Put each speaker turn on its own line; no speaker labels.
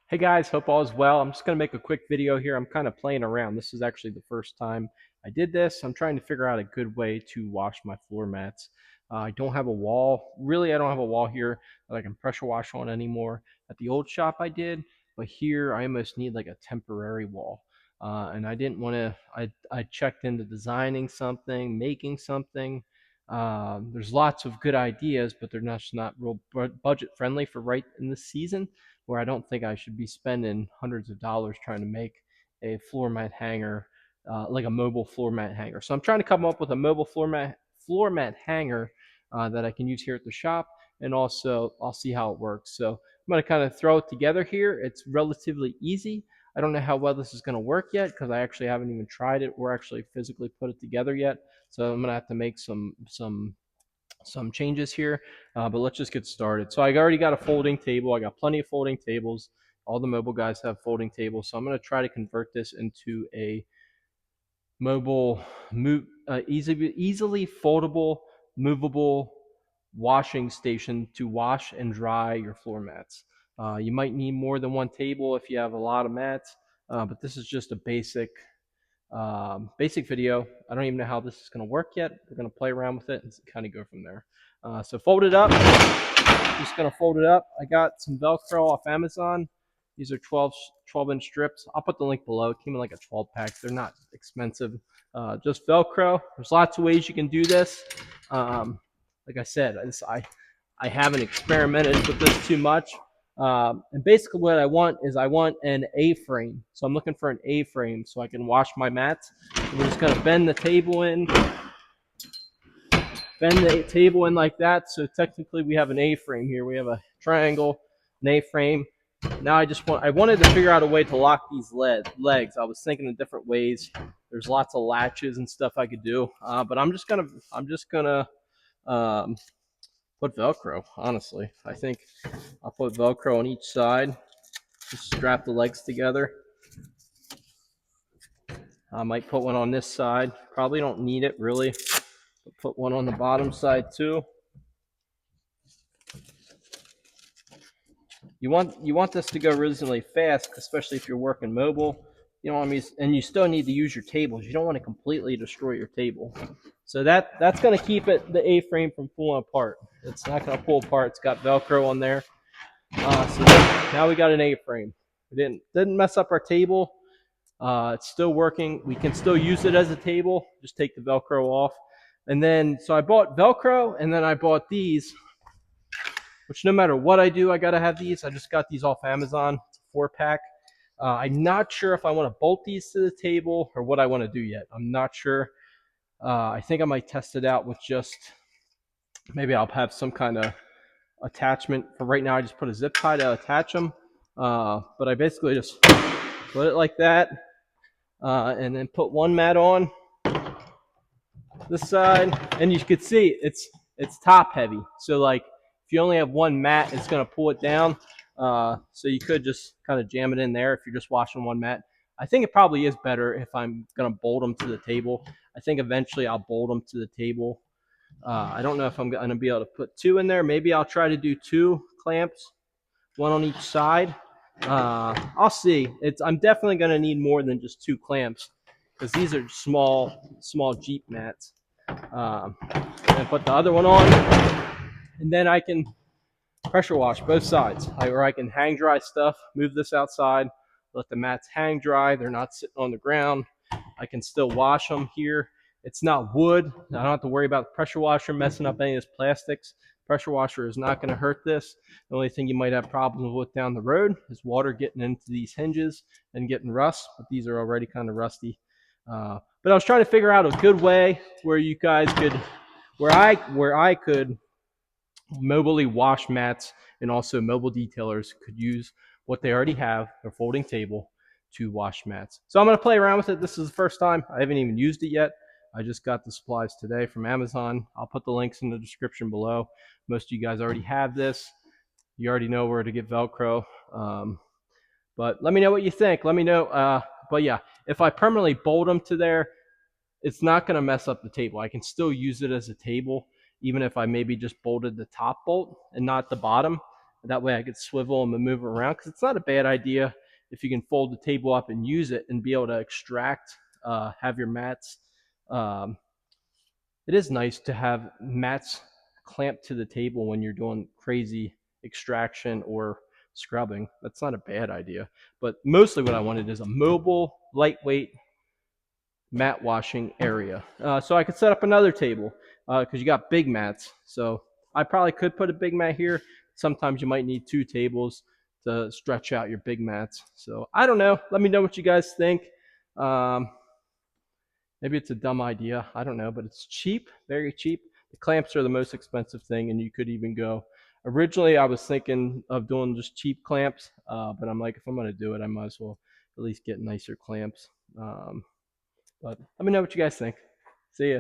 Hey guys, hope all is well. I'm just going to make a quick video here. I'm kind of playing around. This is actually the first time I did this. I'm trying to figure out a good way to wash my floor mats. I don't have a wall. Really, I don't have a wall here that I can pressure wash on anymore. At the old shop I did, but here I almost need like a temporary wall. And I didn't want to, I checked into designing something, making something. There's lots of good ideas, but they're not real budget friendly for right in this season where I don't think I should be spending hundreds of dollars trying to make a floor mat hanger, like a mobile floor mat hanger. So I'm trying to come up with a mobile floor mat hanger that I can use here at the shop, and also I'll see how it works. So I'm going to kind of throw it together here. It's relatively easy. I don't know how well this is going to work yet because I actually haven't even tried it or actually physically put it together yet. So I'm going to have to make some changes here, but let's just get started. So I already got a folding table. I got plenty of folding tables. All the mobile guys have folding tables. So I'm going to try to convert this into a mobile, easily foldable, movable washing station to wash and dry your floor mats. You might need more than one table if you have a lot of mats, but this is just a basic video. I don't even know how this is going to work yet. We're going to play around with it and kind of go from there. So fold it up. Just going to fold it up. I got some Velcro off Amazon. These are 12-inch strips. I'll put the link below. It came in like a 12 pack. They're not expensive. Just Velcro. There's lots of ways you can do this. Like I said, I haven't experimented with this too much. And basically what I want is I want an A-frame. So I'm looking for an A-frame so I can wash my mats. We're just going to bend the table in like that. So technically we have an A-frame here. We have a triangle, an A-frame. Now I wanted to figure out a way to lock these legs. I was thinking of different ways. There's lots of latches and stuff I could do. But I'm just gonna put Velcro, honestly. I think I'll put Velcro on each side. Just strap the legs together. I might put one on this side. Probably don't need it, really. Put one on the bottom side, too. You want this to go reasonably fast, especially if you're working mobile. You know what I mean? And you still need to use your tables. You don't want to completely destroy your table. So that's going to keep the A-frame from pulling apart. It's not going to pull apart. It's got Velcro on there. So now we got an A-frame. We didn't mess up our table. It's still working. We can still use it as a table. Just take the Velcro off. And then, so I bought Velcro, and then I bought these, which no matter what I do, I got to have these. I just got these off Amazon. It's a 4-pack. I'm not sure if I want to bolt these to the table or what I want to do yet. I'm not sure. I think I might test it out with just, maybe I'll have some kind of attachment. For right now, I just put a zip tie to attach them. But I basically just put it like that, and then put one mat on this side, and you can see it's top heavy. So like if you only have one mat, it's going to pull it down. So you could just kind of jam it in there if you're just washing one mat. I think it probably is better if I'm going to bolt them to the table. I think eventually I'll bolt them to the table. I don't know if I'm going to be able to put two in there. Maybe I'll try to do 2 clamps, one on each side. I'll see. I'm definitely going to need more than just 2 clamps because these are small Jeep mats. And put the other one on, and then I can pressure wash both sides. Or I can hang dry stuff, move this outside, let the mats hang dry. They're not sitting on the ground. I can still wash them here. It's not wood. I don't have to worry about the pressure washer messing up any of this plastics. Pressure washer is not going to hurt this. The only thing you might have problems with down the road is water getting into these hinges and getting rust, but these are already kind of rusty. But I was trying to figure out a good way where you guys could, where I could mobilely wash mats, and also mobile detailers could use what they already have, their folding table, to wash mats. So I'm going to play around with it. This is the first time. I haven't even used it yet. I just got the supplies today from Amazon. I'll put the links in the description below. Most of you guys already have this. You already know where to get Velcro. But let me know what you think. Let me know. But yeah, if I permanently bolt them to there, it's not going to mess up the table. I can still use it as a table, even if I maybe just bolted the top bolt and not the bottom. That way I could swivel them and move it around, because it's not a bad idea if you can fold the table up and use it and be able to extract, have your mats. Um, it is nice to have mats clamped to the table when you're doing crazy extraction or scrubbing. That's not a bad idea. But mostly what I wanted is a mobile, lightweight mat washing area. So I could set up another table because you got big mats. So I probably could put a big mat here. Sometimes you might need two tables to stretch out your big mats. So I don't know. Let me know what you guys think. Um, Maybe it's a dumb idea. I don't know, but it's cheap, very cheap. The clamps are the most expensive thing, and you could even go. Originally, I was thinking of doing just cheap clamps, but I'm like, if I'm going to do it, I might as well at least get nicer clamps. But let me know what you guys think. See ya.